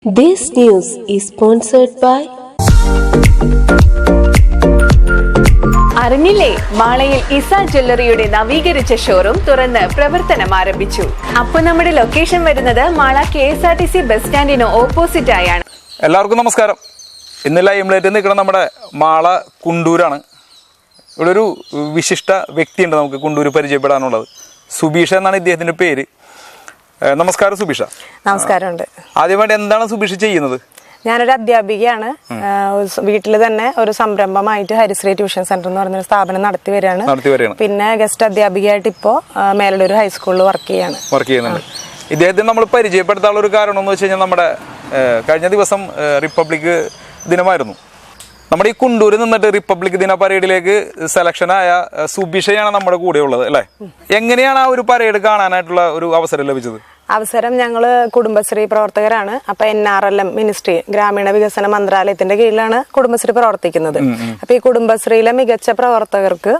This news is sponsored by അറിഞ്ഞില്ലേ, മാളയിൽ ഇസ ജ്വല്ലറിയുടെ നവീകരിച്ച showroom തുറന്ന് പ്രവർത്തനം ആരംഭിച്ചു. അപ്പൊ നമ്മുടെ ലൊക്കേഷൻ വരുന്നത് മാള KSRTC ബസ് സ്റ്റാൻഡിന് ഓപ്പോസിറ്റ് ആയാണ്. എല്ലാവർക്കും നമസ്കാരം. ഇന്ന് ലൈംലൈറ്റ് നിൽക്കണം നമ്മുടെ മാള കുണ്ടൂരാണ്. ഇവിടെ ഒരു വിശിഷ്ട വ്യക്തിയുണ്ട് നമുക്ക് കുണ്ടൂര് പരിചയപ്പെടാനുള്ളത്. സുബീഷ എന്നാണ് ഇദ്ദേഹത്തിന്റെ പേര്. നമസ്കാരം സുബീഷ. നമസ്കാരമുണ്ട്. ആദ്യമായിട്ട് എന്താണ് സുബീഷ ചെയ്യുന്നത്? ഞാനൊരു അധ്യാപികയാണ്. വീട്ടിൽ തന്നെ ഒരു സംരംഭമായിട്ട് ഹരിശ്രീ ട്യൂഷൻ സെന്റർ എന്ന് പറയുന്ന സ്ഥാപനം നടത്തി വരികയാണ്. പിന്നെ ഗസ്റ്റ് അധ്യാപികയായിട്ട് ഇപ്പോ മേലൂർ ഹൈസ്കൂളിൽ വർക്ക് ചെയ്യുന്നുണ്ട്. ഇദ്ദേഹത്തിന് നമ്മൾ പരിചയപ്പെടുത്താനുള്ള ഒരു കാരണം എന്ന് വെച്ച് കഴിഞ്ഞാൽ നമ്മുടെ കഴിഞ്ഞ ദിവസം റിപ്പബ്ലിക് ദിനമായിരുന്നു. നമ്മുടെ ഈ കുണ്ടൂരിൽ നിന്നിട്ട് റിപ്പബ്ലിക് ദിന പരേഡിലേക്ക് സെലക്ഷനായ സുബീഷയാണ് നമ്മുടെ കൂടെ ഉള്ളത് അല്ലേ? എങ്ങനെയാണ് ആ ഒരു പരേഡ് കാണാനായിട്ടുള്ള ഒരു അവസരം ലഭിച്ചത്? ഞങ്ങള് കുടുംബശ്രീ പ്രവർത്തകരാണ്. അപ്പൊ NRLM മിനിസ്ട്രി, ഗ്രാമീണ വികസന മന്ത്രാലയത്തിന്റെ കീഴിലാണ് കുടുംബശ്രീ പ്രവർത്തിക്കുന്നത്. അപ്പൊ ഈ കുടുംബശ്രീയിലെ മികച്ച പ്രവർത്തകർക്ക്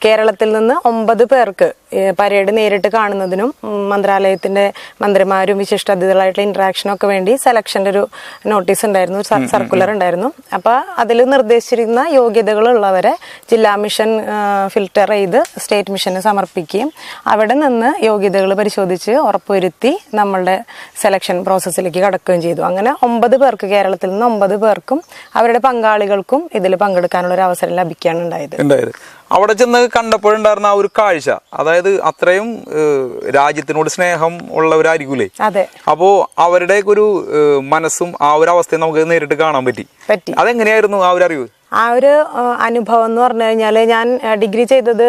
കേരളത്തിൽ നിന്ന് 9 പേർക്ക് പരേഡ് നേരിട്ട് കാണുന്നതിനും മന്ത്രാലയത്തിന്റെ മന്ത്രിമാരും വിശിഷ്ട അതിഥികളായിട്ടുള്ള ഇന്ററാക്ഷനും ഒക്കെ വേണ്ടി സെലക്ഷന്റെ ഒരു നോട്ടീസ് ഉണ്ടായിരുന്നു, സർക്കുലർ ഉണ്ടായിരുന്നു. അപ്പൊ അതിൽ നിർദ്ദേശിച്ചിരുന്ന യോഗ്യതകളുള്ളവരെ ജില്ലാ മിഷൻ ഫിൽട്ടർ ചെയ്ത് സ്റ്റേറ്റ് മിഷന് സമർപ്പിക്കുകയും അവിടെ നിന്ന് യോഗ്യതകൾ പരിശോധിച്ച് ഉറപ്പുവരുത്തി നമ്മളുടെ സെലക്ഷൻ പ്രോസസ്സിലേക്ക് കടക്കുകയും ചെയ്തു. അങ്ങനെ 9 പേർക്ക്, കേരളത്തിൽ നിന്ന് 9 പേർക്കും അവരുടെ പങ്കാളികൾക്കും ഇതിൽ പങ്കെടുക്കാനുള്ള ഒരു അവസരം ലഭിക്കുകയാണ് ഉണ്ടായത്. അവിടെ ചെന്ന് കണ്ടപ്പോഴുണ്ടായിരുന്ന ആ ഒരു കാഴ്ച, അതായത് അത്രയും രാജ്യത്തിനോട് സ്നേഹം ഉള്ളവരായിരിക്കൂലേ? അതെ. അപ്പോ അവരുടെ ഒരു മനസ്സും ആ ഒരു അവസ്ഥയെ നമുക്ക് നേരിട്ട് കാണാൻ പറ്റി. അതെങ്ങനെയായിരുന്നു ആ ഒരു അറിവ്? ആ ഒരു അനുഭവം എന്ന് പറഞ്ഞു കഴിഞ്ഞാല്, ഞാൻ ഡിഗ്രി ചെയ്തത്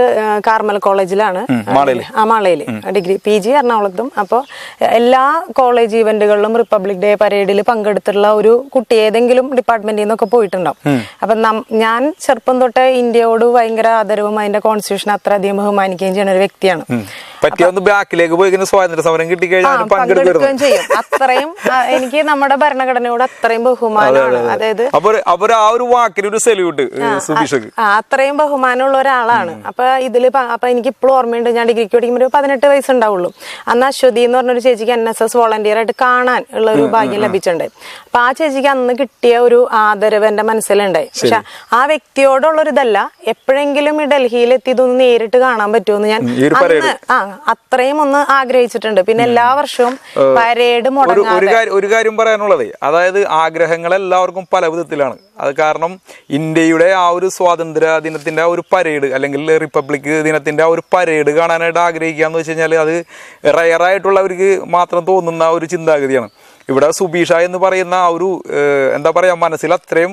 കാർമൽ കോളേജിലാണ്, മാളയില്. ഡിഗ്രി PG എറണാകുളത്തും. അപ്പോൾ എല്ലാ കോളേജ് ഈവന്റുകളിലും റിപ്പബ്ലിക് ഡേ പരേഡിൽ പങ്കെടുത്തിട്ടുള്ള ഒരു കുട്ടി ഏതെങ്കിലും ഡിപ്പാർട്ട്മെന്റിൽ നിന്നൊക്കെ പോയിട്ടുണ്ടാവും. അപ്പൊ ഞാൻ ചെറുപ്പം തൊട്ടേ ഇന്ത്യയോട് ഭയങ്കര ആദരവും അതിന്റെ കോൺസ്റ്റിറ്റ്യൂഷൻ അത്രയധികം ബഹുമാനിക്കുകയും ചെയ്യുന്ന ഒരു വ്യക്തിയാണ്. ബാക്കിലേക്ക് പോയി സ്വാതന്ത്ര്യ സമരം കിട്ടിക്കഴിഞ്ഞാൽ പങ്കെടുക്കുകയും ചെയ്യും. അത്രയും എനിക്ക് നമ്മുടെ ഭരണഘടനയോട് അത്രയും ബഹുമാനമാണ്. അതായത് അത്രയും ബഹുമാനമുള്ള ഒരാളാണ്. അപ്പൊ എനിക്ക് ഇപ്പോഴും ഓർമ്മയുണ്ട്, ഞാൻ ഡിഗ്രിക്ക് പഠിക്കുമ്പോൾ 18 വയസ്സുണ്ടാവുള്ളൂ. അന്ന് അശ്വതി എന്ന് പറഞ്ഞൊരു ചേച്ചിക്ക് NSS വോളണ്ടിയർ ആയിട്ട് കാണാൻ ഉള്ള ഒരു ഭാഗ്യം ലഭിച്ചിട്ടുണ്ടായി. അപ്പൊ ആ ചേച്ചിക്ക് അന്ന് കിട്ടിയ ഒരു ആദരവ് എന്റെ മനസ്സിലുണ്ടായി. പക്ഷെ ആ വ്യക്തിയോടുള്ളൊരു ഇതല്ല, എപ്പോഴെങ്കിലും ഈ ഡൽഹിയിൽ എത്തി ഇതൊന്ന് നേരിട്ട് കാണാൻ പറ്റുമെന്ന് ഞാൻ അത്രയും ഒന്ന് ആഗ്രഹിച്ചിട്ടുണ്ട്. പിന്നെ എല്ലാ വർഷവും പരേഡ് മുടങ്ങാതെ. ഒരു കാര്യം പറയാനുള്ളത്, അതായത് ആഗ്രഹങ്ങൾ എല്ലാവർക്കും പല വിധത്തിലാണ്. അത് കാരണം ഇന്ത്യയുടെ ആ ഒരു സ്വാതന്ത്ര്യ ദിനത്തിന്റെ ആ ഒരു പരേഡ്, അല്ലെങ്കിൽ റിപ്പബ്ലിക് ദിനത്തിന്റെ ആ ഒരു പരേഡ് കാണാനായിട്ട് ആഗ്രഹിക്കുക എന്ന് വെച്ച് കഴിഞ്ഞാൽ അത് റയറായിട്ടുള്ളവർക്ക് മാത്രം തോന്നുന്ന ഒരു ചിന്താഗതിയാണ്. ഇവിടെ സുബീഷ എന്ന് പറയുന്ന ആ ഒരു എന്താ പറയാ, മനസ്സിൽ അത്രയും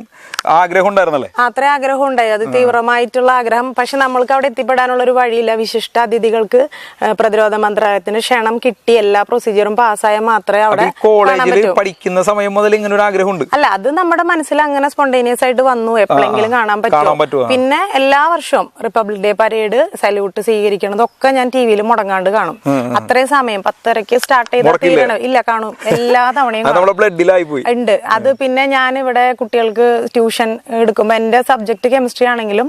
ആഗ്രഹം ഉണ്ടായിരുന്നല്ലേ? അത്രയും ആഗ്രഹം ഉണ്ടായി, അത് തീവ്രമായിട്ടുള്ള ആഗ്രഹം. പക്ഷെ നമ്മൾക്ക് അവിടെ എത്തിപ്പെടാനുള്ള ഒരു വഴിയില്ല. വിശിഷ്ട അതിഥികൾക്ക് പ്രതിരോധ മന്ത്രാലയത്തിന് ക്ഷണം കിട്ടി, എല്ലാ പ്രൊസീജിയറും പാസ്സായാൽ മാത്രമേ അവിടെ കോളേജിൽ പഠിക്കുന്ന സമയം മുതൽ ഇങ്ങനെ ഒരു ആഗ്രഹമുണ്ട്. അല്ല, അത് നമ്മുടെ മനസ്സിൽ അങ്ങനെ സ്പോണ്ടേനിയസ് ആയിട്ട് വന്നു, എപ്പോഴെങ്കിലും കാണാൻ പറ്റും. പിന്നെ എല്ലാ വർഷവും റിപ്പബ്ലിക് ഡേ പരേഡ്, സല്യൂട്ട് സ്വീകരിക്കണതൊക്കെ ഞാൻ TV മുടങ്ങാണ്ട് കാണും. അത്രയും സമയം 10:30 സ്റ്റാർട്ട് ചെയ്ത ഇല്ല കാണും, എല്ലാ ഉണ്ട്. അത് പിന്നെ ഞാൻ ഇവിടെ കുട്ടികൾക്ക് ട്യൂഷൻ എടുക്കുമ്പോ എന്റെ സബ്ജക്ട് കെമിസ്ട്രി ആണെങ്കിലും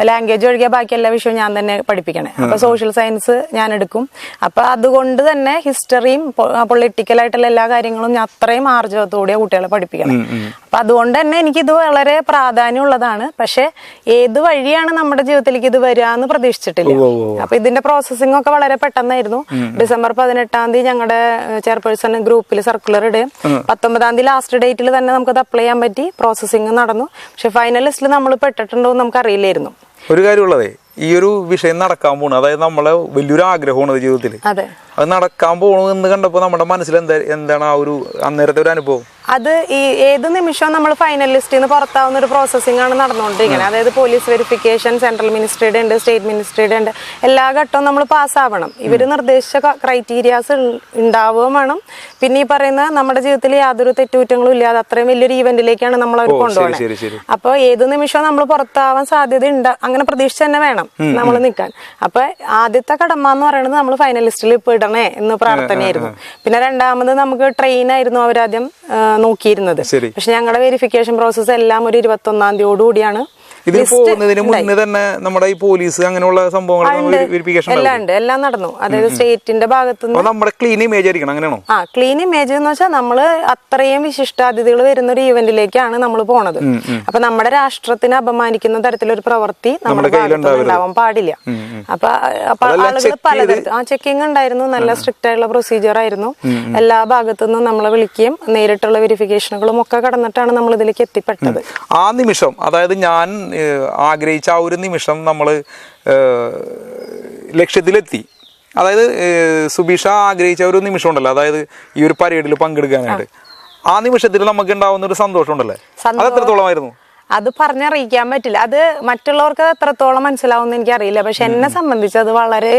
ലാംഗ്വേജ് ഒഴികെ ബാക്കി എല്ലാ വിഷയവും ഞാൻ തന്നെ പഠിപ്പിക്കണേ. അപ്പൊ സോഷ്യൽ സയൻസ് ഞാൻ എടുക്കും. അപ്പൊ അതുകൊണ്ട് തന്നെ ഹിസ്റ്ററിയും പൊളിറ്റിക്കൽ ആയിട്ടുള്ള എല്ലാ കാര്യങ്ങളും ഞാൻ അത്രയും ആർജവത്തോടെ കുട്ടികളെ പഠിപ്പിക്കണം. അപ്പൊ അതുകൊണ്ട് തന്നെ എനിക്കിത് വളരെ പ്രാധാന്യമുള്ളതാണ്. പക്ഷെ ഏത് വഴിയാണ് നമ്മുടെ ജീവിതത്തിലേക്ക് ഇത് വരിക എന്ന് പ്രതീക്ഷിച്ചിട്ടില്ല. അപ്പൊ ഇതിന്റെ പ്രോസസ്സിംഗ് ഒക്കെ വളരെ പെട്ടെന്നായിരുന്നു. ഡിസംബർ 18-ാം തീയതി ഞങ്ങളുടെ ചെയർപേഴ്സൺ ഗ്രൂപ്പിൽ സർക്കുലർ ഇടുകയും 19-ാം തീയതി ലാസ്റ്റ് ഡേറ്റിൽ തന്നെ നമുക്കത് അപ്ലൈ ചെയ്യാൻ പറ്റി. പ്രോസസ്സിംഗ് നടന്നു. പക്ഷെ ഫൈനൽ ലിസ്റ്റിൽ നമ്മൾ പെട്ടിട്ടുണ്ടോ എന്ന് നമുക്ക് അറിയില്ലായിരുന്നു. ഒരു കാര്യമുള്ളതേ, ഈ ഒരു വിഷയം നടക്കാൻ പോണു, അതായത് നമ്മളെ വലിയൊരു ആഗ്രഹമാണ് ജീവിതത്തിൽ. അത് നടക്കാൻ പോണു എന്ന് കണ്ടപ്പോ നമ്മുടെ മനസ്സിൽ എന്താണ് ആ ഒരു അന്നേരത്തെ ഒരു അനുഭവം? അത് ഈ ഏത് നിമിഷവും നമ്മൾ ഫൈനൽ ലിസ്റ്റിൽ നിന്ന് പുറത്താവുന്ന ഒരു പ്രോസസ്സിംഗ് ആണ് നടന്നുകൊണ്ടിരിക്കുന്നത്. അതായത് പോലീസ് വെരിഫിക്കേഷൻ സെൻട്രൽ മിനിസ്ട്രിയുടെ ഉണ്ട്, സ്റ്റേറ്റ് മിനിസ്ട്രിയുടെ ഉണ്ട്. എല്ലാ ഘട്ടവും നമ്മൾ പാസ്സാവണം. ഇവര് നിർദ്ദേശിച്ച ക്രൈറ്റീരിയാസ് ഉണ്ടാവുകയും വേണം. പിന്നെ ഈ പറയുന്ന നമ്മുടെ ജീവിതത്തിൽ യാതൊരു തെറ്റുകുറ്റങ്ങളും ഇല്ലാതെ അത്രയും വലിയൊരു ഈവന്റിലേക്കാണ് നമ്മൾ അവർ കൊണ്ടുപോകുന്നത്. അപ്പൊ ഏത് നിമിഷവും നമ്മൾ പുറത്താവാൻ സാധ്യത ഉണ്ട്, അങ്ങനെ പ്രതീക്ഷിച്ച് തന്നെ വേണം നമ്മൾ നിൽക്കാൻ. അപ്പൊ ആദ്യത്തെ കടമ എന്ന് പറയുന്നത് നമ്മൾ ഫൈനൽ ലിസ്റ്റിൽ ഇടണേ എന്ന് പ്രാർത്ഥനയായിരുന്നു. പിന്നെ രണ്ടാമത് നമുക്ക് ട്രെയിൻ ആയിരുന്നു അവരാദ്യം നോക്കിയിരുന്നത്. പക്ഷെ ഞങ്ങളുടെ വെരിഫിക്കേഷൻ പ്രോസസ്സ് എല്ലാം ഒരു 21-ാം തീയതിയോടുകൂടിയാണ് ഇതിൽ പോകുന്നതിന് മുന്നേ തന്നെ നമ്മുടെ ഈ പോലീസ് അങ്ങനെയുള്ള സംഭവങ്ങൾ വെരിഫിക്കേഷൻ എല്ലാം നടന്നു. അതായത് സ്റ്റേറ്റിന്റെ ഭാഗത്തുനിന്ന് നമ്മുടെ ക്ലീൻ ഇമേജ് ആയിരിക്കണം, അങ്ങനെയാണോ? ക്ലീൻ ഇമേജ് എന്ന് വെച്ചാൽ നമ്മള് അത്രയും വിശിഷ്ടാതിഥികൾ വരുന്ന ഒരു ഈവന്റിലേക്കാണ് നമ്മൾ പോണത്. അപ്പൊ നമ്മുടെ രാഷ്ട്രത്തിനെ അപമാനിക്കുന്ന തരത്തിലൊരു പ്രവൃത്തി നമ്മുടെ ഭാഗത്തുനിന്ന് ഉണ്ടാവാൻ പാടില്ല. അപ്പൊ ആളുകൾ പലതരത്തിൽ ചെക്കിംഗ് ഉണ്ടായിരുന്നു. നല്ല സ്ട്രിക്റ്റ് ആയിട്ടുള്ള പ്രൊസീജിയർ ആയിരുന്നു. എല്ലാ ഭാഗത്തുനിന്നും നമ്മളെ വിളിക്കുകയും നേരിട്ടുള്ള വെരിഫിക്കേഷനുകളും ഒക്കെ കടന്നിട്ടാണ് നമ്മൾ ഇതിലേക്ക് എത്തിപ്പെട്ടത്. ആ നിമിഷം, അതായത് ഞാൻ ആഗ്രഹിച്ച ആ ഒരു നിമിഷം നമ്മൾ ലക്ഷ്യത്തിലെത്തി. അതായത് സുബീഷ ആഗ്രഹിച്ച ഒരു നിമിഷം ഉണ്ടല്ലോ, അതായത് ഈ ഒരു പരേഡിൽ പങ്കെടുക്കാനായിട്ട്, ആ നിമിഷത്തിൽ നമുക്ക് ഉണ്ടാവുന്ന ഒരു സന്തോഷം ഉണ്ടല്ലേ, അത് എത്രത്തോളമായിരുന്നു? അത് പറഞ്ഞറിയിക്കാൻ പറ്റില്ല. അത് മറ്റുള്ളവർക്ക് എത്രത്തോളം മനസ്സിലാവുമെന്ന് എനിക്കറിയില്ല. പക്ഷെ എന്നെ സംബന്ധിച്ച് അത് വളരെ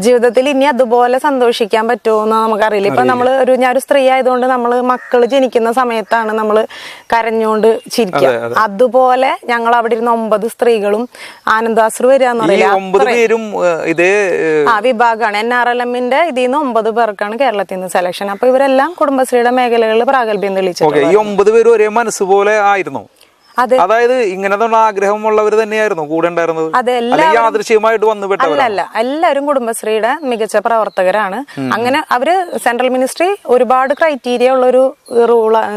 ജീവിതത്തിൽ ഇനി അതുപോലെ സന്തോഷിക്കാൻ പറ്റുമോ എന്ന് നമുക്കറിയില്ല. ഇപ്പൊ ഞാനൊരു സ്ത്രീ ആയതുകൊണ്ട് നമ്മള് മക്കള് ജനിക്കുന്ന സമയത്താണ് നമ്മള് കരഞ്ഞുകൊണ്ട് ചിരിക്കുക. അതുപോലെ ഞങ്ങൾ അവിടെ ഇരുന്ന 9 സ്ത്രീകളും ആനന്ദാശ്രു വരികയെന്ന് പറയില്ല, വിഭാഗമാണ്. NRLM-ന്റെ ഇതിൽ നിന്ന് 9 പേർക്കാണ് കേരളത്തിൽ നിന്ന് സെലക്ഷൻ. അപ്പൊ ഇവരെല്ലാം കുടുംബശ്രീയുടെ മേഖലകളിൽ പ്രാഗൽഭ്യം തെളിയിച്ചു. ഈ 9 പേരും ഒരേ മനസ്സുപോലെ ആയിരുന്നു. അതായത് ഇങ്ങനത്തെ ആഗ്രഹമുള്ളവർ തന്നെയായിരുന്നു കൂടെ ഉണ്ടായിരുന്നത്? യാദൃശ്യമായിട്ട് വന്നു അല്ല, എല്ലാവരും കുടുംബശ്രീയുടെ മികച്ച പ്രവർത്തകരാണ്. അങ്ങനെ അവര് സെൻട്രൽ മിനിസ്ട്രി ഒരുപാട് ക്രൈറ്റീരിയ ഉള്ള ഒരു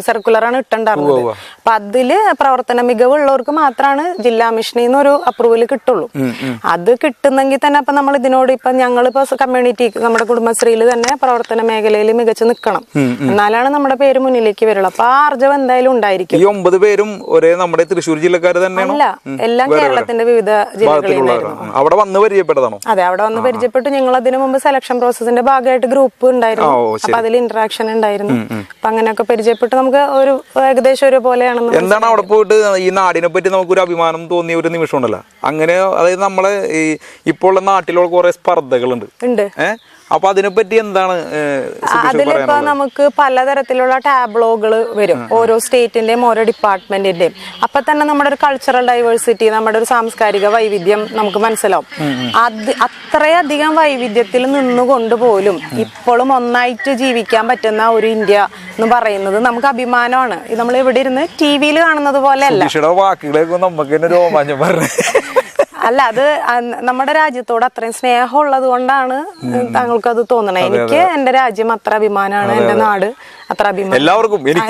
സർക്കുലറാണ് ഇട്ടുണ്ടായിരുന്നത്. അപ്പൊ അതില് പ്രവർത്തന മികവുള്ളവർക്ക് മാത്രമാണ് ജില്ലാ മിഷനിൽ നിന്ന് ഒരു അപ്രൂവൽ കിട്ടുള്ളൂ. അത് കിട്ടുന്നെങ്കിൽ തന്നെ അപ്പൊ നമ്മൾ ഇതിനോട് ഇപ്പൊ ഞങ്ങളിപ്പോ കമ്മ്യൂണിറ്റി നമ്മുടെ കുടുംബശ്രീയിൽ തന്നെ പ്രവർത്തന മേഖലയിൽ മികച്ചു നിൽക്കണം, എന്നാലാണ് നമ്മുടെ പേര് മുന്നിലേക്ക് വരുള്ളൂ. അപ്പൊ ആ ആർജവം എന്തായാലും ഉണ്ടായിരിക്കും. ഈ 9 പേരും ഒരേ നമ്മുടെ തൃശ്ശൂർ ജില്ലക്കാർ തന്നെയാണോ? എല്ലാം കേരളത്തിന്റെ വിവിധ ജില്ലകളിലായിരുന്നു. അവിടെ വന്ന് പരിചയപ്പെട്ടതാണോ? അതെ, അവിടെ വന്ന് പരിചയപ്പെട്ടു. ഞങ്ങൾ അതിനു മുമ്പ് സെലക്ഷൻ പ്രോസസിന്റെ ഭാഗമായിട്ട് ഗ്രൂപ്പ് ഉണ്ടായിരുന്നു. അപ്പൊ അതിൽ ഇന്ററാക്ഷൻ ഉണ്ടായിരുന്നു. അപ്പൊ അങ്ങനെയൊക്കെ പരിചയപ്പെട്ട് നമുക്ക് ഒരു ഏകദേശം ഒരുപോലെയാണെന്ന്. എന്താണ് അവിടെ പോയിട്ട് ഈ നാടിനെ പറ്റി നമുക്കൊരു അഭിമാനം തോന്നിയ ഒരു നിമിഷം ഉണ്ടല്ലോ അങ്ങനെ? അതായത് നമ്മളെ ഇപ്പോൾ ഉള്ള നാട്ടിലുള്ള കുറെ സ്പർദ്ധകളുണ്ട്. അപ്പൊ അതിനെപ്പറ്റി എന്താണ്? അതിലിപ്പോ നമുക്ക് പലതരത്തിലുള്ള ടാബ്ലോകൾ വരും, ഓരോ സ്റ്റേറ്റിന്റെയും ഓരോ ഡിപ്പാർട്ട്മെന്റിന്റെയും. അപ്പൊ തന്നെ നമ്മുടെ ഒരു കൾച്ചറൽ ഡൈവേഴ്സിറ്റി, നമ്മുടെ ഒരു സാംസ്കാരിക വൈവിധ്യം നമുക്ക് മനസ്സിലാവും. അത്രയധികം വൈവിധ്യത്തിൽ നിന്നുകൊണ്ട് പോലും ഇപ്പോഴും ഒന്നായിട്ട് ജീവിക്കാൻ പറ്റുന്ന ഒരു ഇന്ത്യ എന്ന് പറയുന്നത് നമുക്ക് അഭിമാനമാണ്. നമ്മൾ ഇവിടെ ഇരുന്ന് TV-യിൽ കാണുന്നത് പോലെ അല്ല. അല്ല, അത് നമ്മുടെ രാജ്യത്തോട് അത്രയും സ്നേഹമുള്ളത് കൊണ്ടാണ് താങ്കൾക്ക് അത് തോന്നണേ. എനിക്ക് എന്റെ രാജ്യം അത്ര അഭിമാനമാണ്, എന്റെ നാട് അത്ര അഭിമാനം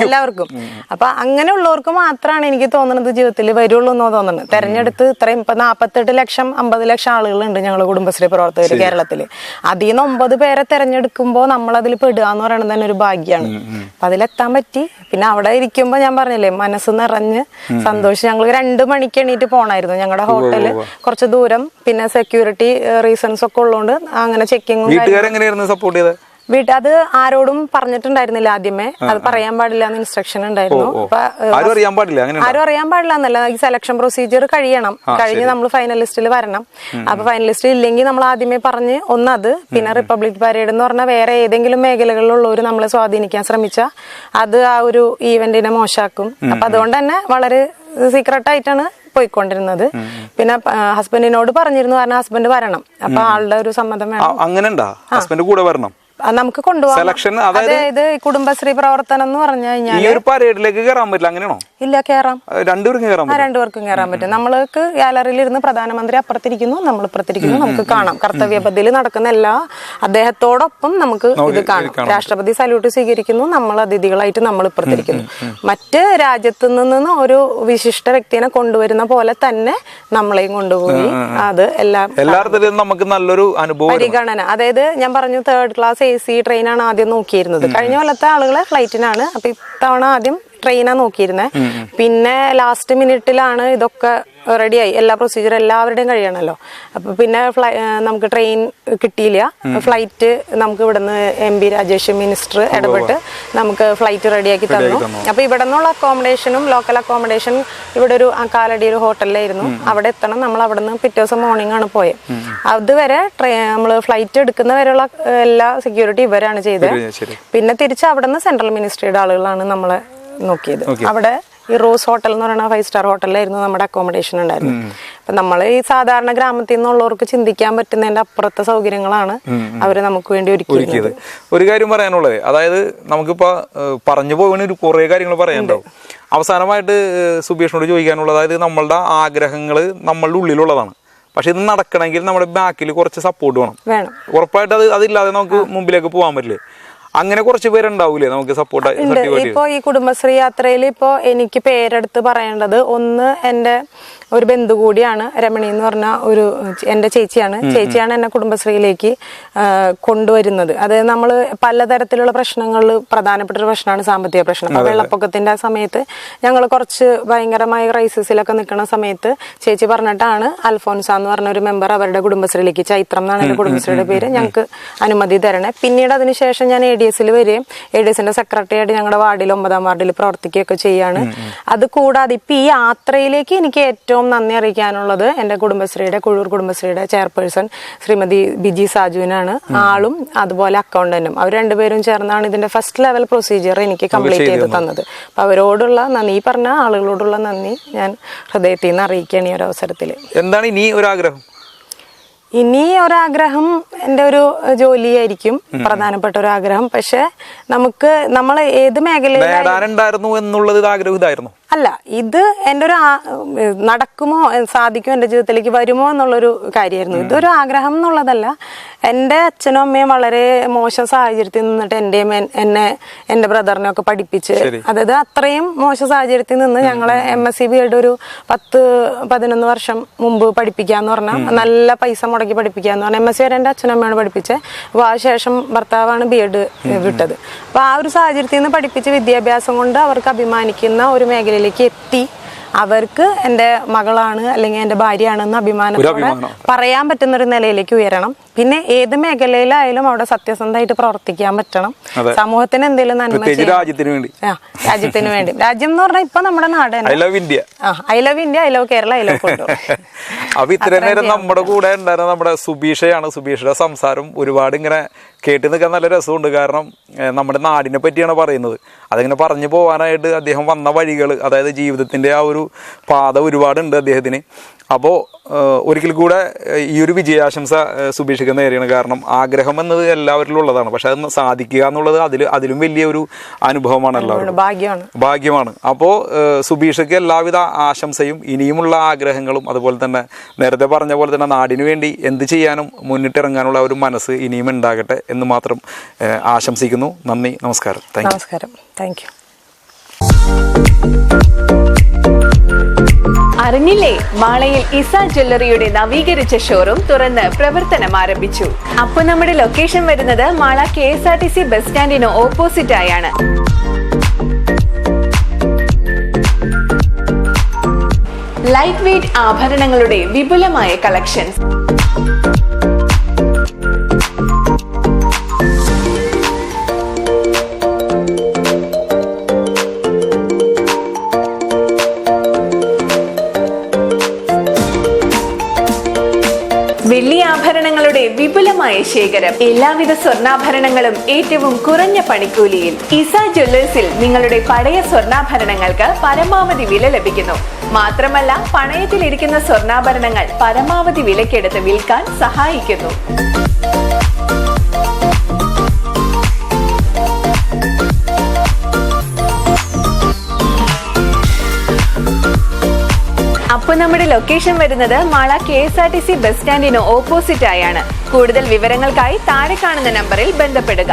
എല്ലാവർക്കും. അപ്പൊ അങ്ങനെയുള്ളവർക്ക് മാത്രമാണ് എനിക്ക് തോന്നുന്നത് ജീവിതത്തിൽ വരുള്ളൂ എന്നോ തോന്നുന്നത്. തെരഞ്ഞെടുത്ത് ഇത്രയും ഇപ്പൊ 48 ലക്ഷം 50 ലക്ഷം ആളുകളുണ്ട് ഞങ്ങൾ കുടുംബശ്രീ പ്രവർത്തകർ കേരളത്തില്. അതിൽ നിന്ന് 9 പേരെ തെരഞ്ഞെടുക്കുമ്പോൾ നമ്മൾ അതിൽ പെടുക എന്ന് പറയുന്നത് തന്നെ ഒരു ഭാഗ്യമാണ്. അപ്പൊ അതിലെത്താൻ പറ്റി. പിന്നെ അവിടെ ഇരിക്കുമ്പോ ഞാൻ പറഞ്ഞില്ലേ, മനസ്സ് നിറഞ്ഞ് സന്തോഷം. ഞങ്ങൾ 2 മണിക്ക് എണീറ്റ് പോണായിരുന്നു. ഞങ്ങളുടെ ഹോട്ടല് കുറച്ച് ദൂരം, പിന്നെ സെക്യൂരിറ്റി റീസൺസ് ഒക്കെ ഉള്ളതുകൊണ്ട് അങ്ങനെ ചെക്കിങ്ങും സപ്പോർട്ട് ചെയ്ത് അത് ആരോടും പറഞ്ഞിട്ടുണ്ടായിരുന്നില്ല ആദ്യമേ. അത് പറയാൻ പാടില്ല എന്ന് ഇൻസ്ട്രക്ഷൻ ഉണ്ടായിരുന്നു. ആരും അറിയാൻ പാടില്ല എന്നല്ല, ഈ സെലക്ഷൻ പ്രൊസീജിയർ കഴിഞ്ഞ് നമ്മൾ ഫൈനലിസ്റ്റിൽ വരണം. അപ്പൊ ഫൈനലിസ്റ്റ് ഇല്ലെങ്കിൽ നമ്മൾ ആദ്യമേ പറഞ്ഞ് ഒന്നത്. പിന്നെ റിപ്പബ്ലിക് പരേഡ് എന്ന് പറഞ്ഞാൽ വേറെ ഏതെങ്കിലും മേഖലകളിലുള്ളവർ നമ്മളെ സ്വാധീനിക്കാൻ ശ്രമിച്ചാൽ അത് ആ ഒരു ഈവന്റിനെ മോശമാക്കും. അപ്പൊ അതുകൊണ്ട് തന്നെ വളരെ സീക്രട്ട് ആയിട്ടാണ് പോയിക്കൊണ്ടിരുന്നത്. പിന്നെ ഹസ്ബൻഡിനോട് പറഞ്ഞിരുന്നു, കാരണം ഹസ്ബൻഡ് വരണം. അപ്പൊ ആളുടെ ഒരു സമ്മതം വേണം. അങ്ങനെ ഹസ്ബൻഡ് കൂടെ വരണം, നമുക്ക് കൊണ്ടുപോകാം. അതായത് കുടുംബശ്രീ പ്രവർത്തനം എന്ന് പറഞ്ഞു കഴിഞ്ഞാൽ ഇല്ല, കയറാം. രണ്ടുപേർക്കും കയറാൻ പറ്റും. നമ്മൾക്ക് ഗാലറിയിൽ ഇരുന്ന് പ്രധാനമന്ത്രി അപ്പുറത്തിരിക്കുന്നു, നമ്മൾ ഇപ്പുറത്തിരിക്കുന്നു. നമുക്ക് കാണാം കർത്തവ്യ പദ്ധതിയിൽ നടക്കുന്ന എല്ലാ അദ്ദേഹത്തോടൊപ്പം നമുക്ക് ഇത് കാണാം. രാഷ്ട്രപതി സല്യൂട്ട് സ്വീകരിക്കുന്നു, നമ്മൾ അതിഥികളായിട്ട് നമ്മൾ ഇപ്പുറത്തിരിക്കുന്നു. മറ്റ് രാജ്യത്തു നിന്ന് ഒരു വിശിഷ്ട വ്യക്തിനെ കൊണ്ടുവരുന്ന പോലെ തന്നെ നമ്മളെയും കൊണ്ടുപോയി അത് എല്ലാം നമുക്ക് നല്ലൊരു അനുഭവം പരിഗണന. അതായത് ഞാൻ പറഞ്ഞു, 3rd ക്ലാസ് AC ട്രെയിനാണ് ആദ്യം നോക്കിയിരുന്നത്. കഴിഞ്ഞ കൊല്ലത്തെ ആളുകള് ഫ്ലൈറ്റിനാണ്. അപ്പൊ ഇത്തവണ ആദ്യം ട്രെയിനാണ് നോക്കിയിരുന്നത്. പിന്നെ ലാസ്റ്റ് മിനിറ്റിലാണ് ഇതൊക്കെ റെഡിയായി. എല്ലാ പ്രൊസീജിയർ എല്ലാവരുടെയും കഴിയണമല്ലോ. അപ്പൊ പിന്നെ നമുക്ക് ട്രെയിൻ കിട്ടിയില്ല. ഫ്ലൈറ്റ് നമുക്ക് ഇവിടുന്ന് MP രാജേഷ് മിനിസ്റ്റർ ഇടപെട്ട് നമുക്ക് ഫ്ലൈറ്റ് റെഡിയാക്കി തന്നു. അപ്പൊ ഇവിടെ നിന്നുള്ള അക്കോമഡേഷനും ലോക്കൽ അക്കോമഡേഷൻ ഇവിടെ ഒരു കാലടി ഒരു ഹോട്ടലിലായിരുന്നു. അവിടെ എത്തണം. നമ്മൾ അവിടെ നിന്ന് പിറ്റേ ദിവസം മോർണിംഗ് ആണ് പോയത്. അതുവരെ നമ്മൾ ഫ്ലൈറ്റ് എടുക്കുന്ന വരെയുള്ള എല്ലാ സെക്യൂരിറ്റി ഇവരാണ് ചെയ്തത്. പിന്നെ തിരിച്ച് അവിടെ നിന്ന് സെൻട്രൽ മിനിസ്ട്രിയുടെ ആളുകളാണ് നമ്മളെ നോക്കിയത്. അവിടെ ഈ റോസ് ഹോട്ടൽ എന്ന് പറയുന്ന 5 സ്റ്റാർ ഹോട്ടലിലായിരുന്നു നമ്മുടെ അക്കോമഡേഷൻ ഉണ്ടായിരുന്നത്. അപ്പൊ നമ്മൾ ഈ സാധാരണ ഗ്രാമത്തിൽ നിന്നുള്ളവർക്ക് ചിന്തിക്കാൻ പറ്റുന്നതിന്റെ അപ്പുറത്തെ സൗകര്യങ്ങളാണ് അവര് നമുക്ക് വേണ്ടി ഒരുക്കിയത്. ഒരു കാര്യം പറയാനുള്ളത്, അതായത് നമുക്കിപ്പോ പറഞ്ഞു പോകണ കുറെ കാര്യങ്ങൾ പറയാനുണ്ടാവും. അവസാനമായിട്ട് സുബീഷിനോട് ചോദിക്കാനുള്ളത്, അതായത് നമ്മളുടെ ആഗ്രഹങ്ങൾ നമ്മളുടെ ഉള്ളിലുള്ളതാണ്, പക്ഷെ ഇത് നടക്കണമെങ്കിൽ നമ്മുടെ ബാക്കിൽ കുറച്ച് സപ്പോർട്ട് വേണം. ഉറപ്പായിട്ട് അതില്ലാതെ നമുക്ക് മുമ്പിലേക്ക് പോകാൻ പറ്റില്ലേ? അങ്ങനെ കുറച്ച് പേരുണ്ടാവൂലേ നമുക്ക് സപ്പോർട്ട്? ഇപ്പൊ ഈ കുടുംബശ്രീ യാത്രയിൽ ഇപ്പൊ എനിക്ക് പേരെടുത്ത് പറയേണ്ടത്, ഒന്ന് എന്റെ ഒരു ബന്ധു കൂടിയാണ് രമണി എന്ന് പറഞ്ഞ ഒരു എന്റെ ചേച്ചിയാണ് എന്നെ കുടുംബശ്രീയിലേക്ക് കൊണ്ടുവരുന്നത്. അതായത് നമ്മള് പലതരത്തിലുള്ള പ്രശ്നങ്ങളിൽ പ്രധാനപ്പെട്ട ഒരു പ്രശ്നമാണ് സാമ്പത്തിക പ്രശ്നം. അപ്പൊ വെള്ളപ്പൊക്കത്തിന്റെ ആ സമയത്ത് ഞങ്ങൾ കുറച്ച് ഭയങ്കരമായ ക്രൈസിസിലൊക്കെ നിൽക്കുന്ന സമയത്ത് ചേച്ചി പറഞ്ഞിട്ടാണ് അൽഫോൻസ എന്ന് പറഞ്ഞ ഒരു മെമ്പർ അവരുടെ കുടുംബശ്രീയിലേക്ക്, ചൈത്രം എന്നാണ് എന്റെ കുടുംബശ്രീയുടെ പേര്, ഞങ്ങൾക്ക് അനുമതി തരണേ. പിന്നീട് അതിനുശേഷം ഞാൻ ADS വരികയും ADSന്റെ സെക്രട്ടറി ആയിട്ട് ഞങ്ങളുടെ വാർഡിൽ 9ാം വാർഡിൽ പ്രവർത്തിക്കുകയൊക്കെ ചെയ്യാണ്. അത് കൂടാതെ ഇപ്പൊ ഈ യാത്രയിലേക്ക് എനിക്ക് ഏറ്റവും നന്ദി അറിയിക്കാനുള്ളത് എന്റെ കുടുംബശ്രീയുടെ കുഴൂർ കുടുംബശ്രീയുടെ ചെയർപേഴ്സൺ ശ്രീമതി ബിജി സാജുവിനാണ്. ആളും അതുപോലെ അക്കൗണ്ടന്റും, അവർ രണ്ടുപേരും ചേർന്നാണ് ഇതിന്റെ ഫസ്റ്റ് ലെവൽ പ്രൊസീജിയർ എനിക്ക് കംപ്ലീറ്റ് ചെയ്ത് തന്നത്. അപ്പൊ അവരോടുള്ള നന്ദി, ഈ പറഞ്ഞ ആളുകളോടുള്ള നന്ദി ഞാൻ ഹൃദയത്തിൽ നിന്ന് അറിയിക്കുകയാണ് ഈ ഒരു അവസരത്തിൽ. എന്താണ് ഇനി ഒരു ആഗ്രഹം? ഇനി ഒരാഗ്രഹം എൻ്റെ ഒരു ജോലിയായിരിക്കും പ്രധാനപ്പെട്ട ഒരു ആഗ്രഹം. പക്ഷെ നമ്മൾ ഏത് മേഖലയിലായിരുന്നു എന്നുള്ളത് ആഗ്രഹം ഇതായിരുന്നു അല്ല, ഇത് എൻ്റെ ഒരു നടക്കുമോ, സാധിക്കുമോ, എൻ്റെ ജീവിതത്തിലേക്ക് വരുമോ എന്നുള്ളൊരു കാര്യമായിരുന്നു. ഇതൊരു ആഗ്രഹം എന്നുള്ളതല്ല. എൻ്റെ അച്ഛനും അമ്മയും വളരെ മോശം സാഹചര്യത്തിൽ നിന്നിട്ട് എൻ്റെ ബ്രദറിനെ ഒക്കെ പഠിപ്പിച്ച്, അതായത് അത്രയും മോശം സാഹചര്യത്തിൽ നിന്ന് ഞങ്ങളെ MSc B.Ed ഒരു 10-11 വർഷം മുമ്പ് പഠിപ്പിക്കാന്ന് പറഞ്ഞാൽ, നല്ല പൈസ മുടക്കി പഠിപ്പിക്കാന്ന് പറഞ്ഞാൽ MSc വരെ എൻ്റെ അച്ഛനും അമ്മയാണ് പഠിപ്പിച്ചത്. അപ്പോൾ ആ ശേഷം ഭർത്താവാണ് B.Ed വിട്ടത്. അപ്പോൾ ആ ഒരു സാഹചര്യത്തിൽ നിന്ന് പഠിപ്പിച്ച് വിദ്യാഭ്യാസം കൊണ്ട് അവർക്ക് അഭിമാനിക്കുന്ന ഒരു മേഖലയിലേക്ക് എത്തി അവർക്ക് എൻ്റെ മകളാണ് അല്ലെങ്കിൽ എൻ്റെ ഭാര്യയാണെന്ന് അഭിമാനത്തോടെ പറയാൻ പറ്റുന്ന ഒരു നിലയിലേക്ക് ഉയരണം. പിന്നെ ഏത് മേഖലയിലായാലും അവിടെ സത്യസന്ധമായിട്ട് പ്രവർത്തിക്കാൻ പറ്റണം. സമൂഹത്തിന് എന്തെങ്കിലും നന്മ ചെയ്യാം, രാജ്യത്തിന് വേണ്ടി. രാജ്യം എന്ന് പറഞ്ഞാൽ ഇപ്പൊ നമ്മുടെ നാട് I love India, I love Kerala, I love കൊണ്ടു. അപ്പൊ ഇത്രയും നേരം നമ്മുടെ കൂടെ ഉണ്ടായിരുന്ന നമ്മുടെ സുബീഷയാണ്. സുബീഷയുടെ സംസാരം ഒരുപാട് ഇങ്ങനെ കേട്ട് നിൽക്കാൻ നല്ല രസമുണ്ട്. കാരണം നമ്മുടെ നാടിനെ പറ്റിയാണ് പറയുന്നത്. അതിങ്ങനെ പറഞ്ഞു പോകാനായിട്ട് അദ്ദേഹം വന്ന വഴികൾ, അതായത് ജീവിതത്തിന്റെ ആ ഒരു പാത ഒരുപാടുണ്ട് അദ്ദേഹത്തിന്. അപ്പോൾ ഒരിക്കൽ കൂടെ ഈ ഒരു വിജയാശംസ സുബീഷിക്ക് നേരെയാണ്. കാരണം ആഗ്രഹം എന്നത് എല്ലാവരിലും ഉള്ളതാണ്, പക്ഷെ അത് സാധിക്കുക എന്നുള്ളത് അതിലും വലിയൊരു അനുഭവമാണ്, എല്ലാവരും ഭാഗ്യമാണ്. അപ്പോൾ സുബീഷയ്ക്ക് എല്ലാവിധ ആശംസയും, ഇനിയുമുള്ള ആഗ്രഹങ്ങളും, അതുപോലെ തന്നെ നേരത്തെ പറഞ്ഞ പോലെ തന്നെ നാടിനു വേണ്ടി എന്ത് ചെയ്യാനും മുന്നിട്ടിറങ്ങാനുള്ള ഒരു മനസ്സ് ഇനിയും ഉണ്ടാകട്ടെ എന്ന് മാത്രം ആശംസിക്കുന്നു. നന്ദി, നമസ്കാരം. Thank you. അറിഞ്ഞില്ലേ, മാളയിൽ ഇസ ജ്വല്ലറിയുടെ നവീകരിച്ച ഷോറൂം തുറന്ന് പ്രവർത്തനം ആരംഭിച്ചു. അപ്പോൾ നമ്മുടെ ലൊക്കേഷൻ വരുന്നത് മാള KSRTC ബസ് സ്റ്റാൻഡിന് ഓപ്പോസിറ്റ് ആയാണ്. ലൈറ്റ് വെയ്റ്റ് ആഭരണങ്ങളുടെ വിപുലമായ കളക്ഷൻസ്, വെള്ളി ആഭരണങ്ങളുടെ വിപുലമായ ശേഖരം, എല്ലാവിധ സ്വർണ്ണാഭരണങ്ങളും ഏറ്റവും കുറഞ്ഞ പണിക്കൂലിയിൽ. ഇസ ജ്വല്ലേഴ്സിൽ നിങ്ങളുടെ പഴയ സ്വർണ്ണാഭരണങ്ങൾക്ക് പരമാവധി വില ലഭിക്കുന്നു. മാത്രമല്ല, പണയത്തിലിരിക്കുന്ന സ്വർണ്ണാഭരണങ്ങൾ പരമാവധി വിലക്കെടുത്ത് വിൽക്കാൻ സഹായിക്കുന്നു. അപ്പോൾ നമ്മുടെ ലൊക്കേഷൻ വരുന്നത് മാള KSRTC ബസ് സ്റ്റാൻഡിന് ഓപ്പോസിറ്റ് ആയാണ്. കൂടുതൽ വിവരങ്ങൾക്കായി താഴെ കാണുന്ന നമ്പറിൽ ബന്ധപ്പെടുക.